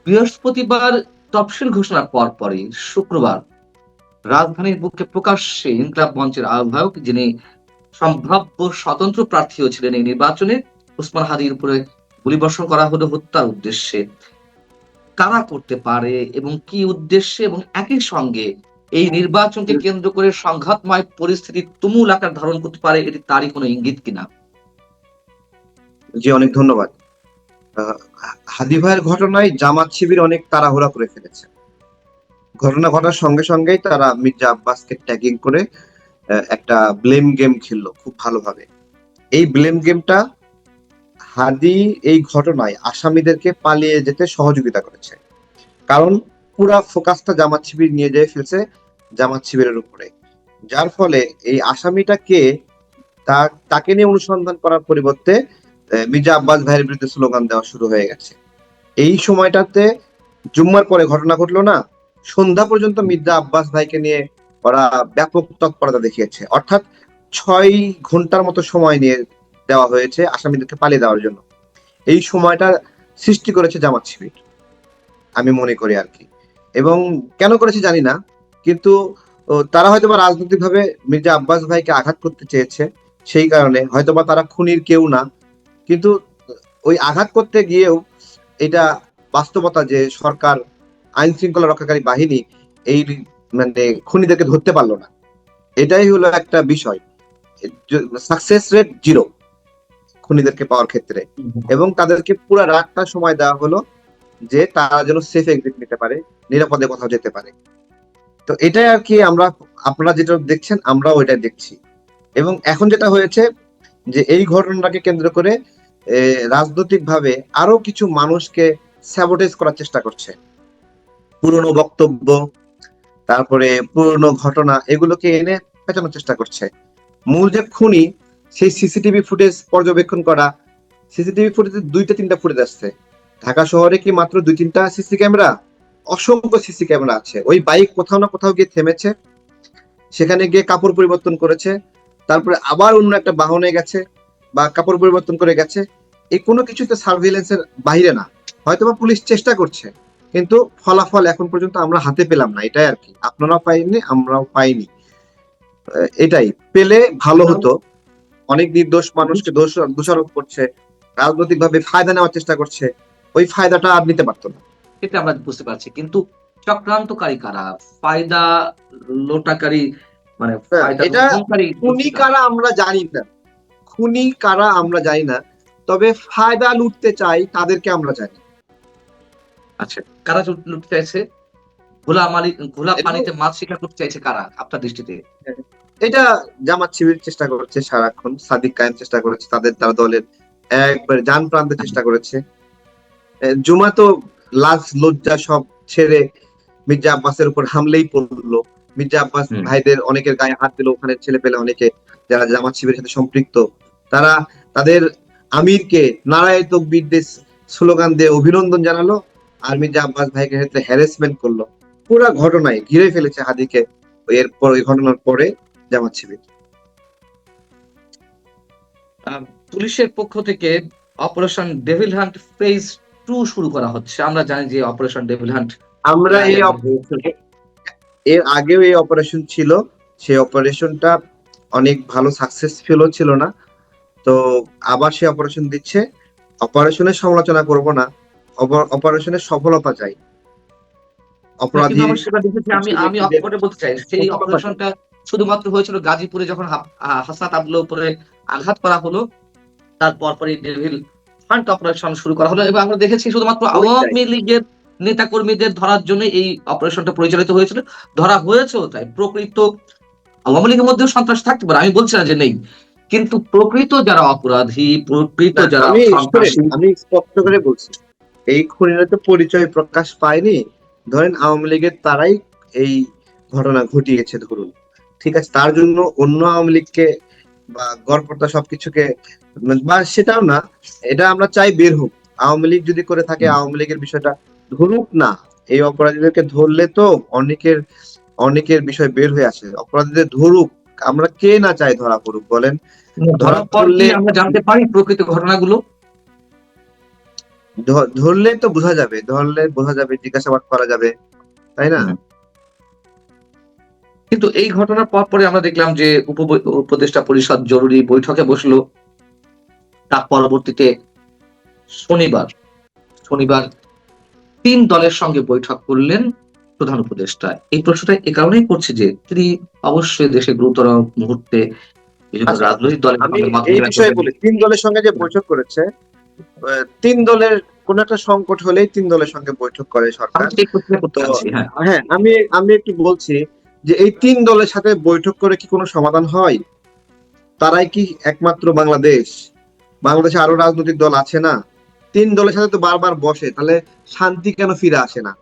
বৃহস্পতিবার তফসিল ঘোষণার পরপরই শুক্রবার রাজধানীর বুকে প্রকাশ্যে ইনকিলাব মঞ্চের আহ্বায়ক, যিনি সম্ভাব্য স্বতন্ত্র প্রার্থীও ছিলেন এই নির্বাচনে, ওসমান হাদির উপরে গুলিবর্ষণ করা হলো হত্যার উদ্দেশ্যে। কারা করতে পারে এবং কি উদ্দেশ্যে, এবং একই সঙ্গে এই নির্বাচনকে কেন্দ্র করে সংঘাতময় পরিস্থিতি তুমুল আকার ধারণ করতে পারে, এটি তারই কোনো ইঙ্গিত কিনা? জি, অনেক ধন্যবাদ। হাদি ভাইয়ের ঘটনায় জামাত শিবির অনেক তাড়াহুড়া করে ফেলেছে। ঘটনা ঘটার সঙ্গে সঙ্গেই তারা মির্জা আব্বাসকে ট্যাগিং করে একটা ব্লেম গেম খেললো খুব ভালোভাবে। এই ব্লেম গেমটা হাদি এই ঘটনায় আসামিদেরকে পালিয়ে যেতে সহযোগিতা করেছে, কারণ পুরা ফোকাসটা জামাত শিবির নিয়ে যেয়ে ফেলছে জামাত শিবিরের উপরে, যার ফলে এই আসামিটা কে তাকে নিয়ে অনুসন্ধান করার পরিবর্তে মির্জা আব্বাস ভাইয়ের বিরুদ্ধে স্লোগান দেওয়া শুরু হয়ে গেছে। এই সময়টাতে জুম্মার পরে ঘটনা ঘটলো না, সন্ধ্যা পর্যন্ত মির্জা আব্বাস ভাইকে নিয়ে ওরা ব্যাপক তৎপরতা দেখিয়েছে। অর্থাৎ 6 ঘন্টার মতো সময় নিয়ে দেওয়া হয়েছে আসামিদেরকে পালিয়ে দেওয়ার জন্য। এই সময়টা সৃষ্টি করেছে জামাত শিবির, আমি মনে করি আর কি। এবং কেন করেছে জানি না, কিন্তু তারা হয়তোবা রাজনৈতিক ভাবে মির্জা আব্বাস ভাইকে আঘাত করতে চেয়েছে, সেই কারণে হয়তোবা তারা খুনির কেউ না, কিন্তু ওই আঘাত করতে গিয়েও এটা বাস্তবতা যে সরকার, আইন শৃঙ্খলা রক্ষাকারী বাহিনী এই মানে খুনিদেরকে ধরতে পারলো না। এটাই হলো একটা বিষয়। সাকসেস রেট 0 খুনিদেরকে পাওয়ার ক্ষেত্রে, এবং তাদেরকে পুরো রাতটা সময় দেওয়া হলো যে তারা যেন সেফ এক্সিট নিতে পারে, নিরাপদে কোথাও যেতে পারে। তো এটাই আর কি, আপনারা যেটা দেখছেন আমরাও এটাই দেখছি। এবং এখন যেটা হয়েছে যে এই ঘটনাটাকে কেন্দ্র করে রাজনৈতিক ভাবে আরো কিছু মানুষকে স্যাবোটেজ করার চেষ্টা করছে। পুরনো বক্তব্য, তারপরে পুরনো ঘটনা, এগুলোকে এনে পেঁচানোর চেষ্টা করছে। মূল যে খুনি, সেই সিসিটিভি ফুটেজ পর্যবেক্ষণ করা, সিসিটিভি ফুটেজে 2-3টা ফুটেজ আসছে। ঢাকা শহরে কি মাত্র 2-3টা সিসি ক্যামেরা? অসংখ্য সিসি ক্যামেরা আছে। ওই বাইক কোথাও না কোথাও গিয়ে থেমেছে, সেখানে গিয়ে কাপড় পরিবর্তন করেছে, তারপরে আবার অন্য একটা বাহনে গেছে বা কাপড় পরিবর্তন করে গেছে। এই কোনো কিছুতে সার্ভিলেন্সের বাইরে না। হয়তোবা পুলিশ চেষ্টা করছে, কিন্তু ফলাফল এখন পর্যন্ত আমরা হাতে পেলাম না। এটাই আর কি, আপনারাও পাইনি, আমরাও পাইনি। এটাই পেলে ভালো হতো। অনেক নির্দোষ মানুষকে দোষারোপ করছে, রাজনৈতিক ভাবে ফায়দা নেওয়ার চেষ্টা করছে, ওই ফায়দাটা আর নিতে পারতো না। এটা আমরা বুঝতে পারছি, কিন্তু চক্রান্তকারী কারা, ফায়দা লোটাকারী, মানে ফায়দা এটা লুণ্ঠনকারী খুনি কারা আমরা জানি না, খুনি কারা আমরা জানি না, তবে ফায়দা লুটতে চাই তাদেরকে আমরা জানি। আচ্ছা, কারা লুটতে চাইছে? ঘোলা পানিতে মাছ শিকার করতে চাইছে কারা আপনার দৃষ্টিতে? এটা জামাত শিবির চেষ্টা করছে সারাক্ষণ, সাদিক কায়েম চেষ্টা করেছে, তারা দলের একবার জান প্রান্তে চেষ্টা করেছে। জুমা তো লাজ লজ্জা সব ছেড়ে মির্জা আব্বাসের উপর হামলেই পড়লো। মির্জা আব্বাস ভাইদের অনেকের গায়ে হাত দিল, ওখানে ছেলে পেলে অনেকে যারা জামাত শিবিরের সাথে সম্পৃক্ত, তারা তাদের আমিরকে নারায়ে তাকবীর দিয়ে স্লোগান দিয়ে অভিনন্দন জানালো, আর মির্জা আব্বাস ভাইকে ক্ষেত্রে হ্যারাসমেন্ট করলো। পুরা ঘটনায় ঘিরে ফেলেছে হাদিকে এরপর, ওই ঘটনার পরে জামাত শিবির। পুলিশের পক্ষ থেকে অপারেশন ডেভিল হান্ট ফেজ 2 শুরু করা হচ্ছে। আমরা জানি যে অপারেশন ডেভিল হান্ট, আমরা এর আগেও এই অপারেশন ছিল, সেই অপারেশনটা অনেক ভালো সাকসেসফুল ছিল না, তো আবার সে অপারেশন দিচ্ছে। অপারেশনের সমালোচনা করব না, অপারেশনের সফলতা চাই। অপরাধী আমি বলতে চাই, সেই অপারেশনটা শুধুমাত্র হয়েছিল গাজীপুরে, যখন হাসনাত আব্দুল্লাহর উপরে আঘাত করা হলো, তারপর পরে ডেভিল হান্ট অপারেশন শুরু করা হলো, এবং আমরা দেখেছি শুধুমাত্র আওয়ামী লীগের নেতা কর্মীদের ধরার জন্য এই অপারেশনটা পরিচালিত হয়েছিল। ধরা হয়েছেও তাই। প্রকৃত আওয়ামী লীগের মধ্যেও সন্ত্রাস থাকতে পারে, আমি বলছি না যে নেই, কিন্তু প্রকৃত যারা অপরাধী, প্রকৃত যারা আমি স্পষ্ট করে বলছি, এই খুনিরা তো পরিচয় প্রকাশ পায়নি। ধরেন আওয়ামী লীগের তারাই এই ঘটনা ঘটিয়েছে ধরুন, ঠিক আছে, তার জন্য অন্য আওয়ামী লীগকে বা গড়পড়তা সবকিছুকে, বা সেটাও না, এটা আমরা চাই বের হোক। আওয়ামী লীগ যদি করে থাকে, আওয়ামী লীগের বিষয়টা ধরুক না। এই অপরাধীদেরকে ধরলে তো অনেকের বিষয় বের হয়ে আসে। অপরাধীদের ধরুক, আমরা কে না চাই ধরা পড়ুক, বলেন? ধরা পড়লে আমরা জানতে পারি প্রকৃত ঘটনাগুলো। ধরলে তো বোঝা যাবে, জিজ্ঞাসাবাদ করা যাবে, তাই না? হুম। কিন্তু এই ঘটনার পরে আমরা দেখলাম যে উপদেষ্টা পরিষদ জরুরি বৈঠকে বসলো। তার পরবর্তীতে শনিবার শনিবার ৩ দলের সঙ্গে বৈঠক করলেন প্রধান উপদেষ্টা। এই প্রশ্নটা এ কারণেই করছি যে তিনি অবশ্যই দেশে গুরুতর মুহূর্তে বিভিন্ন আচ্ছা, রাজনৈতিক দলের আমি সঙ্গে মত এই বিনিময় বিষয়ে করবেন। বলি, 3 দলের সঙ্গে যে বৈঠক করেছে, 3 দলের কোন একটা সংকট হলেই 3 দলের সঙ্গে বৈঠক করে আমি সরকার। ঠিক এই প্রশ্নটা করতে তো চাচ্ছি। হ্যাঁ। হ্যাঁ, আমি একটু বলছি যে এই 3 দলের সাথে বৈঠক করে কি কোনো সমাধান হয়? তারাই কি একমাত্র বাংলাদেশ? বাংলাদেশে আরো রাজনৈতিক দল আছে না? 3 দলের সাথে তো বারবার বসে, তাহলে শান্তি কেন ফিরে আসে না?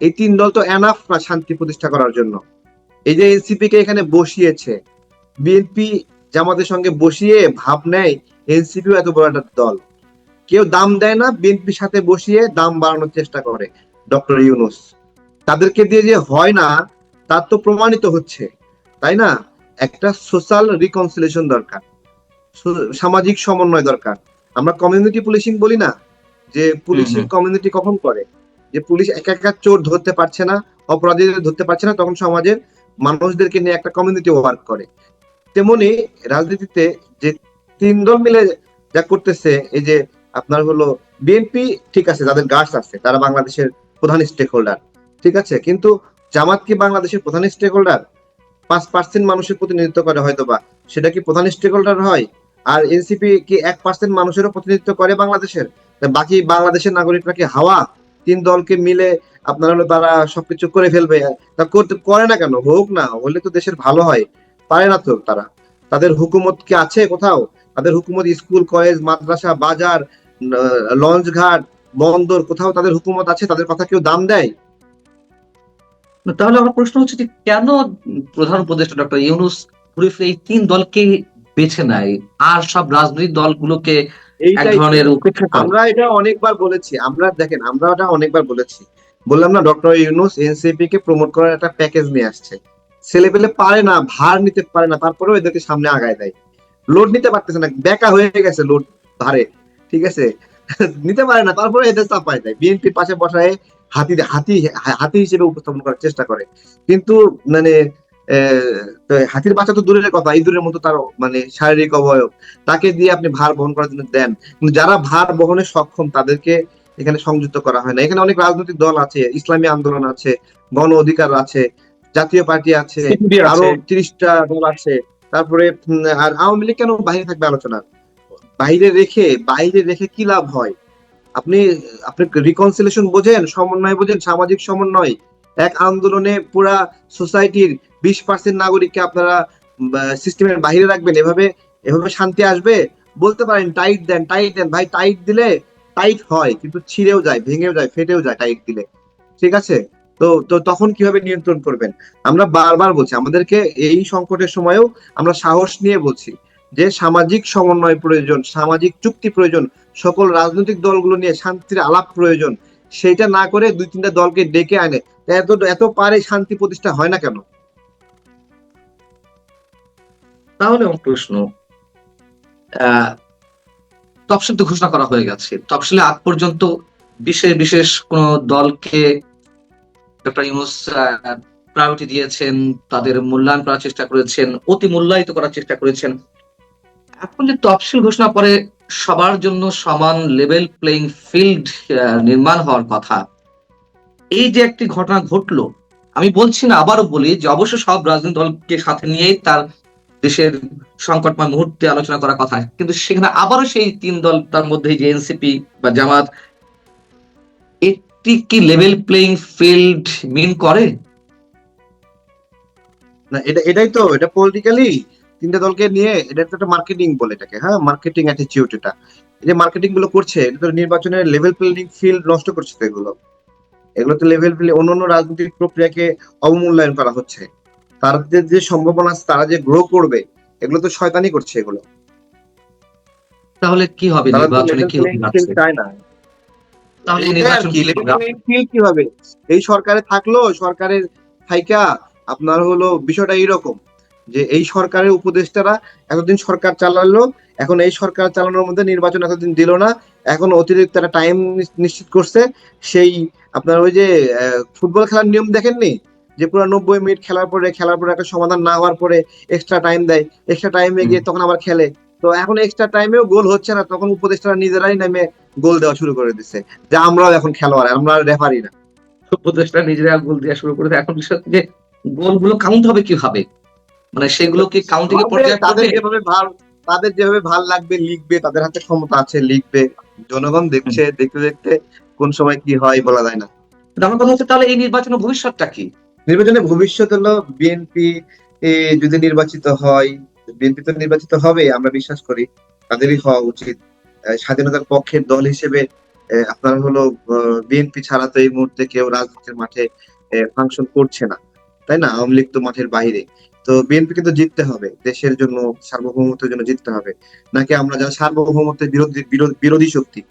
এই 3 দল তো এনাফ না শান্তি প্রতিষ্ঠা করার জন্য। এই যে এনসিপি কে এখানে বসিয়েছে, বিএনপি জামাতের সঙ্গে বসিয়ে ভাব নেয় এনসিপিও এত বড় একটা দল। কেউ দাম দেয় না, বিএনপির সাথে বসিয়ে দাম বাড়ানোর চেষ্টা করে ডক্টর ইউনূস। তাদেরকে দিয়ে যে হয় না, তার তো প্রমাণিত হচ্ছে, তাই না? একটা সোশ্যাল রিকনসিলিয়েশন দরকার, সামাজিক সমন্বয় দরকার। আমরা কমিউনিটি পুলিশিং বলি না, যে হুম, পুলিশিং হুম। কমিউনিটি কখন করে? যে পুলিশ একা একা চোর ধরতে পারছে না, অপরাধীদের ধরতে পারছে না, তখন সমাজের মানুষদেরকে নিয়ে একটা কমিউনিটি ওয়ার্ক করে। তেমনি রাজনীতিতে যে 3 দল মিলে যা করতেছে, এই যে আপনার হলো বিএনপি, ঠিক আছে, যাদের গার্ডস আছে তারা বাংলাদেশের প্রধান স্টেক হোল্ডার, ঠিক আছে, কিন্তু জামাত কি বাংলাদেশের প্রধান স্টেক হোল্ডার? 5% মানুষের প্রতিনিধিত্ব করে হয়তোবা, সেটা কি প্রধান স্টেক হোল্ডার হয়? আর এনসিপি কি 1% মানুষেরও প্রতিনিধিত্ব করে বাংলাদেশের? বাকি বাংলাদেশের নাগরিকরা কি হাওয়া? 3 দলকে মিলে আপনার হলো তারা সবকিছু করে ফেলবে, তা করতে করে না কেন? হোক না, হলে তো দেশের ভালো হয়। পারে না তো তারা। তাদের হুকুমত কি আছে কোথাও? তাদের হুকুমত স্কুল, কলেজ, মাদ্রাসা, বাজার, লঞ্চ ঘাট, বন্দর, কোথাও তাদের হুকুমত আছে? তাদের কথা কেউ দাম দেয়? তাহলে আমার প্রশ্ন হচ্ছে যে কেন প্রধান উপদেষ্টা ডক্টর ইউনূস ঘুরে ফিরে এই ৩ দলকে বেছে নেয়? আর সব রাজনৈতিক দলগুলোকে এক এইটাই তো, ধরনের উপেক্ষা করে? আমরা এটা অনেকবার বলেছি, আমরা দেখেন, আমরা এটা অনেকবার বলেছি, বললাম না, ডক্টর ইউনূস এনসিপি কে প্রমোট করার একটা প্যাকেজ নিয়ে আসছে। ছেলেপেলে পারে না, ভার নিতে পারে না, তারপরেও এদেরকে সামনে আগায় দেয়। লোড নিতে পারতেছে না, বেকা হয়ে গেছে লোড ভারে, ঠিক আছে, নিতে পারে না, তারপরে এদের চাপায় দেয়, বিএনপির পাশে বসায় হাতি হাতি হাতি হিসেবে উপস্থাপন করার চেষ্টা করে। কিন্তু মানে তো হাতির বাচ্চা তো দূরের কথা, ইঁদুরের মতো তার মানে শারীরিক অবয়ব, তাকে দিয়ে আপনি ভার বহন করার জন্য দেন, কিন্তু যারা ভার বহনে সক্ষম তাদেরকে এখানে সংযুক্ত করা হয় না। এখানে অনেক রাজনৈতিক দল আছে, ইসলামী আন্দোলন আছে, গণ অধিকার আছে, জাতীয় পার্টি আছে, সিপিবি আরো আছে। 30টা দল আছে। তারপরে আর আওয়ামী লীগ কেন বাইরে থাকবে আলোচনার? বাইরে রেখে কি লাভ হয়? আপনি আপনি রিকনসিলিয়েশন বোঝেন, সমন্বয় বোঝেন, সামাজিক সমন্বয়? এক আন্দোলনে পুরা সোসাইটির 20% নাগরিককে আপনারা সিস্টেমের বাইরে রাখবেন? এভাবে এভাবে শান্তি আসবে? বলতে পারেন টাইট দেন, টাইট দেন, ভাই টাইট দিলে টাইট হয়, কিন্তু ছিঁড়েও যায়, ভেঙেও যায়, ফেটেও যায় টাইট দিলে, ঠিক আছে? তো তো তখন কিভাবে নিয়ন্ত্রণ করবেন? আমরা বারবার বলছি, আমাদেরকে এই সংকটের সময়ও আমরা সাহস নিয়ে বলছি যে সামাজিক সমন্বয় প্রয়োজন, সামাজিক চুক্তি প্রয়োজন, সকল রাজনৈতিক দলগুলো নিয়ে শান্তির আলাপ প্রয়োজন। সেইটা না করে 2-3টা দলকে ডেকে আনে, এত এত পারে শান্তি প্রতিষ্ঠা হয় না কেন? তাহলে আমার প্রশ্ন, আহ তফসিল তো ঘোষণা করা হয়ে গেছে। তফসিলে আগ পর্যন্ত বিশেষ কোন দলকে ডক্টর ইউনূস প্রায়োরিটি দিয়েছেন, তাদের মূল্যায়ন করার চেষ্টা করেছেন, অতি মূল্যায়িত করার চেষ্টা করেছেন। এখন যে তফসিল ঘোষণা পরে সবার জন্য সমান লেভেল প্লেইং ফিল্ড নির্মাণ হওয়ার কথা, এই যে একটি ঘটনা ঘটলো, আমি বলছি না, আবারও বলি যে অবশ্যই সব রাজনৈতিক দলকে সাথে নিয়েই তার দেশের সংকটময় মুহূর্তে আলোচনা করার কথা, কিন্তু সেখানে আবারও সেই ৩ দল, তার মধ্যে যে এনসিপি বা জামাত, এটি কি লেভেল প্লেইং ফিল্ড মিন করে? না, এটাই তো, এটা পলিটিক্যালি 3টা দলকে নিয়ে এটা তো একটা মার্কেটিং বলে এটাকে, হ্যাঁ, মার্কেটিং অ্যাটিটিউড এটা। এই যে মার্কেটিং গুলো করছে, এটা তো নির্বাচনের লেভেল প্লেইং ফিল্ড নষ্ট করছে তো এগুলো। এগুলো তো লেভেল প্লে, অন্যান্য রাজনৈতিক প্রক্রিয়াকে অবমূল্যায়ন করা হচ্ছে। তাদের যে সম্ভাবনা আছে, তারা যে গ্রো করবে, এগুলো তো শয়তানি করছে এগুলো। তাহলে কি হবে, তারা তো নির্বাচনে লেভেল কি হতে প্লেইং ফিল্ড যাচ্ছে? চায় না। তাহলে এই এটাই আর নির্বাচন কি, কি লেভেল প্লেইং ফিল্ড কিভাবে এই সরকারে থাকলো, সরকারের থাইকা আপনার হলো বিষয়টা এইরকম যে এই সরকারের উপদেষ্টারা এতদিন সরকার চালালো, এখন এই সরকার চালানোর মধ্যে নির্বাচন এতদিন দিল না, এখন অতিরিক্ত একটা টাইম নিশ্চিত করছে। সেই আপনার ওই যে ফুটবল খেলার নিয়ম দেখেননি, যে পুরো 90 মিনিট খেলার পরে একটা সমাধান না হওয়ার পরে এক্সট্রা টাইম দেয়, এক্সট্রা টাইমে হুম। গিয়ে তখন আবার খেলে। তো এখন এক্সট্রা টাইমেও গোল হচ্ছে না, তখন উপদেষ্টারা নিজেরাই নেমে গোল দেওয়া শুরু করে দিচ্ছে, যে আমরাও এখন খেলোয়াড়, আমরা রেফারি না। উপদেষ্টা নিজেরা গোল দেওয়া শুরু করে দেয়। এখন বিষয় হচ্ছে যে গোলগুলো কাউন্ট হবে কিভাবে? মানে সেগুলো কি কাউন্টিং এর হবে, পর্যায়ে পড়বে? তাদের যেভাবে ভাল লাগবে লিখবে, তাদের হাতে ক্ষমতা আছে, লিখবে। জনগণ হুম। দেখছে, দেখতে দেখতে কোন সময় কি হয় বলা যায় না। কিন্তু আমার কথা হচ্ছে তাহলে এই নির্বাচনের ভবিষ্যৎটা কি? নির্বাচনের ভবিষ্যৎ হলো বিএনপি যদি নির্বাচিত হয়, বিএনপি তো নির্বাচিত হবে আমরা বিশ্বাস করি, তাদেরই হওয়া উচিত। স্বাধীনতার পক্ষের দল হিসেবে আপনার হলো বিএনপি ছাড়া তো এই মুহূর্তে কেউ রাজনীতির মাঠে ফাংশন করছে না, তাই না? আওয়ামী লীগ তো মাঠের বাইরে। তো বিএনপি কিন্তু জিততে হবে, দেশের জন্য, সার্বভৌমত্বের জন্য জিততে হবে। নাকি আমরা যারা সার্বভৌমত্বের বিরোধী শক্তি,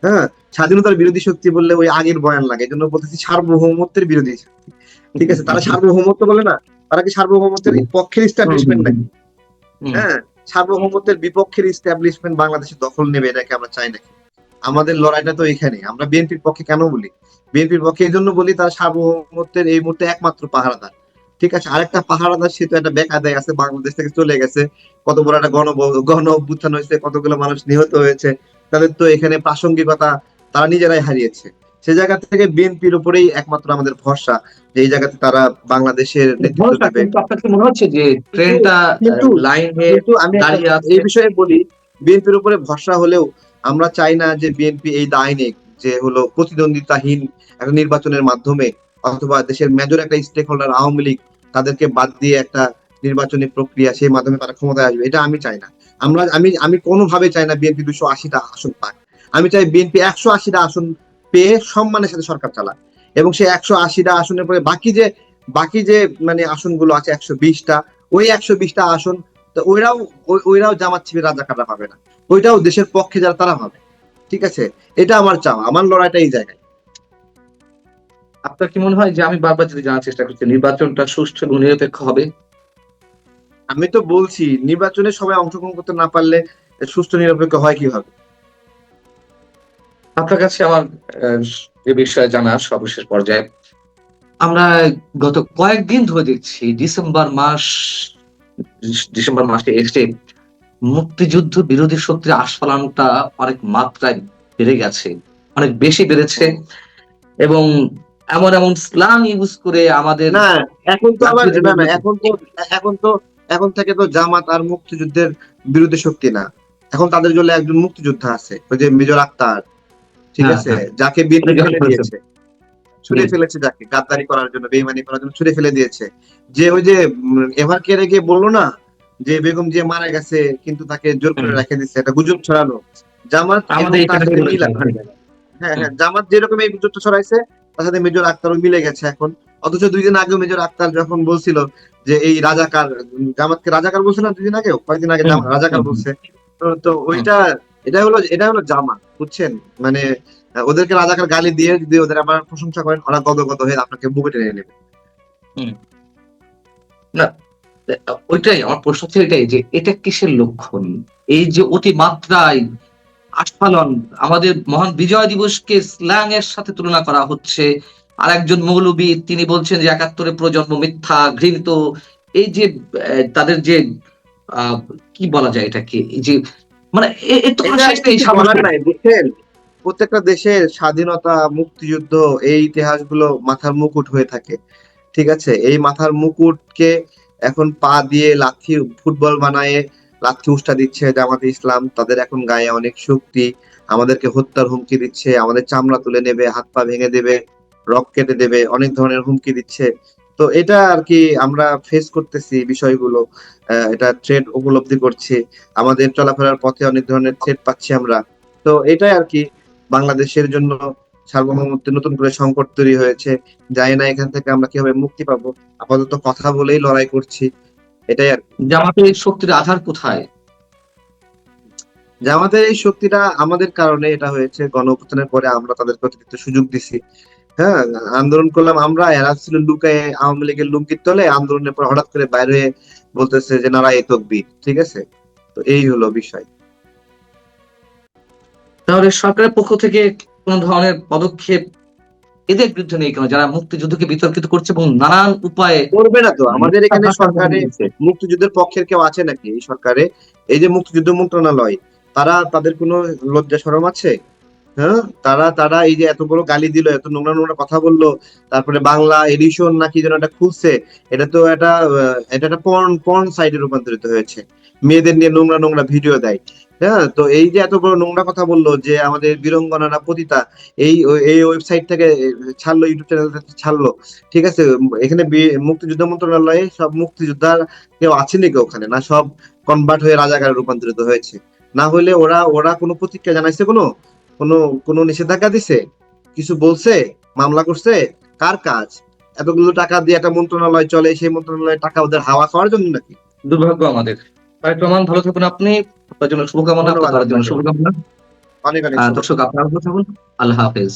হ্যাঁ, স্বাধীনতার বিরোধী শক্তি বললে ওই আগের বয়ান লাগে, এই জন্য বলতেছি সার্বভৌমত্বের বিরোধী শক্তি। ঠিক আছে, তারা সার্বভৌমত্ব বলে না, তারা কি সার্বভৌমত্বের পক্ষের ইস্টাবলিশমেন্ট নাকি? হ্যাঁ, সার্বভৌমত্বের বিপক্ষের ইস্টাবলিশমেন্ট বাংলাদেশে দখল নেবে, এটাকে আমরা চাই নাকি? আমাদের লড়াইটা তো এখানে। আমরা বিএনপির পক্ষে কেন বলি? বিএনপির পক্ষে এই জন্য বলি, তারা সার্বভৌমত্বের এই মুহূর্তে একমাত্র পাহারাদার। ঠিক আছে, আরেকটা পাহারাদার সে তো একটা বেকায়দায় আছে, বাংলাদেশ থেকে চলে গেছে, কত বড় একটা গণ অভ্যুত্থান হয়েছে, কতগুলো মানুষ নিহত হয়েছে, তাদের তো এখানে প্রাসঙ্গিকতা তারা নিজেরাই হারিয়েছে। সে জায়গা থেকে বিএনপির উপরেই একমাত্র আমাদের ভরসা, যে এই জায়গাতে তারা বাংলাদেশের নেতৃত্ব ভরসা, দেবে। কিন্তু আপনার কি মনে হচ্ছে যে কিন্তু ট্রেনটা কিন্তু লাইনে কিন্তু আমি একটা দাঁড়িয়ে আছে? এই বিষয়ে বলি, বিএনপির উপরে ভরসা হলেও আমরা চাই না যে বিএনপি এই দায় নিক, যে হলো প্রতিদ্বন্দ্বিতাহীন একটা নির্বাচনের মাধ্যমে, অথবা দেশের মেজর একটা স্টেক হোল্ডার আওয়ামী লীগ, তাদেরকে বাদ দিয়ে একটা নির্বাচনী প্রক্রিয়া, সেই মাধ্যমে তারা ক্ষমতায় আসবে, এটা আমি চাই না। আমি কোনোভাবে চাই না বিএনপি 280টা আসন পাক। আমি চাই বিএনপি 180টা আসন পেয়ে সম্মানের সাথে সরকার চালাক, এবং সেই 180টা আসনের পরে বাকি যে মানে আসনগুলো আছে 120টা, ওই 120টা আসন তো ওইরাও জামাত শিবির রাজাকাররা পাবে না, ওইটাও দেশের পক্ষে যারা তারা হবে। ঠিক আছে, এটা আমার চাওয়া, আমার লড়াইটা এই জায়গায়। আপনার কি মনে হয় যে আমি বারবার যদি জানার চেষ্টা করছি নির্বাচনটা সুষ্ঠু এবং নিরপেক্ষ হবে? আমি তো বলছি, নির্বাচনে সবাই অংশগ্রহণ করতে না পারলে সুষ্ঠু নিরপেক্ষ হয় কিভাবে? আপনার কাছে আমার এ বিষয়ে জানার সর্বশেষ পর্যায়ে, আমরা গত কয়েকদিন ধরে দেখছি ডিসেম্বর মাসে এসে মুক্তিযুদ্ধ বিরোধী শক্তির আস্ফালনটা অনেক মাত্রায় বেড়ে গেছে, অনেক বেশি বেড়েছে, এবং এমন এমন স্ল্যাং ইউজ করে আমাদের না, এখন তো আবার জাতীয় না না জনগণ- এখন তো এখন থেকে তো জামাত আর মুক্তিযুদ্ধের বিরুদ্ধে শক্তি না। এখন তাদের জন্য একজন মুক্তিযোদ্ধা আছে, ওই যে মেজর আক্তার। ঠিক হ্যাঁ, আছে, হ্যাঁ, যাকে বিএনপি উনি জয়েন ফেলে করেছেন। দিয়েছে, ছুড়ে ফেলেছে, যাকে গাদ্দারি করার জন্য, বেইমানি করার জন্য ছুড়ে ফেলে দিয়েছে। যে ওই যে এভার কেয়ারে গিয়ে বললো না যে বেগম যে মারা গেছে, কিন্তু তাকে জোর করে হুম। রেখে দিচ্ছে, এটা গুজব ছড়ানো। জামাত এবং আমাদের তার এখানে সাথে মিল বলেছেন। আছে। হ্যাঁ হুম। হ্যাঁ, জামাত যেরকম এই গুজবটা ছড়াইছে, তার সাথে মেজর আক্তারও মিলে গেছে এখন। অথচ 2 দিন আগেও মেজর আক্তার যখন বলছিল যে এই রাজাকার, জামাতকে রাজাকার বলছে না 2 দিন আগেও, কয়েকদিন আগে হুম, রাজাকার হুম, বলছে। তো হুম, ওইটা, এটা হলো জামাত, বুঝছেন? মানে ওদেরকে রাজাকার গালি দিয়ে যদি ওদের আবার প্রশংসা করেন, ওরা গদগদ হয়ে আপনাকে বুকে টেনে নেবে। হুম। না, ওইটাই আমার প্রশ্ন হচ্ছে, এটাই যে এটা কিসের লক্ষণ? এই যে অতিমাত্রায় আস্ফালন, আমাদের মহান বিজয় দিবসকে স্ল্যাং এর সাথে তুলনা করা হচ্ছে। আর একজন মৌলবী তিনি বলছেন যে 71 প্রজন্ম মিথ্যা, ঘৃণিত। এই যে তাদের যে আহ, কি বলা যায় এটাকে, এই যে মানে এর তো কোনো এটা শেষ নেই, এই কিছু বলার সামষ্টিক। নাই, বুঝছেন? প্রত্যেকটা দেশের স্বাধীনতা, মুক্তিযুদ্ধ, এই ইতিহাসগুলো মাথার মুকুট হয়ে থাকে। ঠিক আছে, এই মাথার মুকুটকে এখন পা দিয়ে লাথি ফুটবল বানায় লাথি উষ্টা দিচ্ছে জামাতে ইসলাম। তাদের এখন গায়ে অনেক শক্তি, আমাদেরকে হত্যার হুমকি দিচ্ছে, আমাদের চামড়া তুলে নেবে, হাত পা ভেঙে দেবে, রক কেটে দেবে, অনেক ধরনের হুমকি দিচ্ছে। তো এটা আর কি আমরা ফেস করতেছি বিষয়গুলো, এটা থ্রেট উপলব্ধি করছি, আমাদের চলাফেরার পথে অনেক ধরনের থ্রেট পাচ্ছি আমরা। তো এটাই আর কি, বাংলাদেশের জন্য সার্বভৌমত্বের নতুন করে সংকট তৈরি হয়েছে। জানি না এখান থেকে আমরা কিভাবে মুক্তি পাবো, আপাতত কথা বলেই লড়াই করছি, এটাই আর কি। জামাতের এই শক্তির আধার কোথায়? যে আমাদের এই শক্তিটা আমাদের কারণে এটা হয়েছে, গণ অভ্যুত্থানের পরে আমরা তাদেরকে অতিরিক্ত সুযোগ দিছি। হ্যাঁ, আন্দোলন করলাম আমরা, এরা ছিল লুকায় আওয়ামী লীগের লুঙ্গির তলে, আন্দোলনের পর হঠাৎ করে বাইরে হয়ে বলতেছে যে নারায়ে তাকবীর। ঠিক আছে, তো এই হলো বিষয়। তাহলে সরকারের পক্ষ থেকে কোন ধরনের পদক্ষেপ এদের বিরুদ্ধে নেই কেন, যারা মুক্তিযুদ্ধকে বিতর্কিত করছে এবং নানান উপায়ে করবে না তো, আমাদের মিথ্যা এখানে ভাষার সরকারে দিচ্ছে? মুক্তিযুদ্ধের পক্ষের কেউ আছে নাকি এই সরকারে? এই যে মুক্তিযুদ্ধ মন্ত্রণালয়, তাদের কোনো লজ্জা শরম আছে? হ্যাঁ, তারা তারা এই যে এত বড় গালি দিল, এত নোংরা নোংরা কথা বললো, তারপরে বাংলা এডিশন নাকি যেন একটা খুলছে, এটা তো এটা একটা পর্ন সাইটে রূপান্তরিত হয়েছে, মেয়েদের নিয়ে নোংরা নোংরা ভিডিও দেয়। হ্যাঁ, তো এই যে এত বড় নোংরা কথা বললো যে আমাদের বীরঙ্গনারা পতিতা, এই ওয়েবসাইট থেকে ছাড়লো, ইউটিউব চ্যানেল থেকে ছাড়লো, ঠিক আছে? এখানে মুক্তিযুদ্ধ মন্ত্রণালয়ে সব মুক্তিযোদ্ধা কেউ আছে নাকি ওখানে? না সব কনভার্ট হয়ে রাজাকারে রূপান্তরিত হয়েছে? না হলে ওরা ওরা কোনো প্রতিক্রিয়া জানাইছে, কোনো কোনো কোনো নিষেধাজ্ঞা দিছে, কিছু বলছে, মামলা করছে? কার কাজ? এতগুলো টাকা দিয়ে একটা মন্ত্রণালয় চলে, সেই মন্ত্রণালয়ের টাকা ওদের হাওয়া খাওয়ার জন্য নাকি? দুর্ভাগ্য আমাদের। তারেক রহমান, ভালো থাকুন আপনি। আপনার জন্য শুভকামনা, ধন্যবাদ আপনার জন্য আপনাকে, শুভকামনা। অনেক অনেক শুভকামনা। দর্শক, আপনারা ভালো থাকুন। আল্লাহ হাফেজ।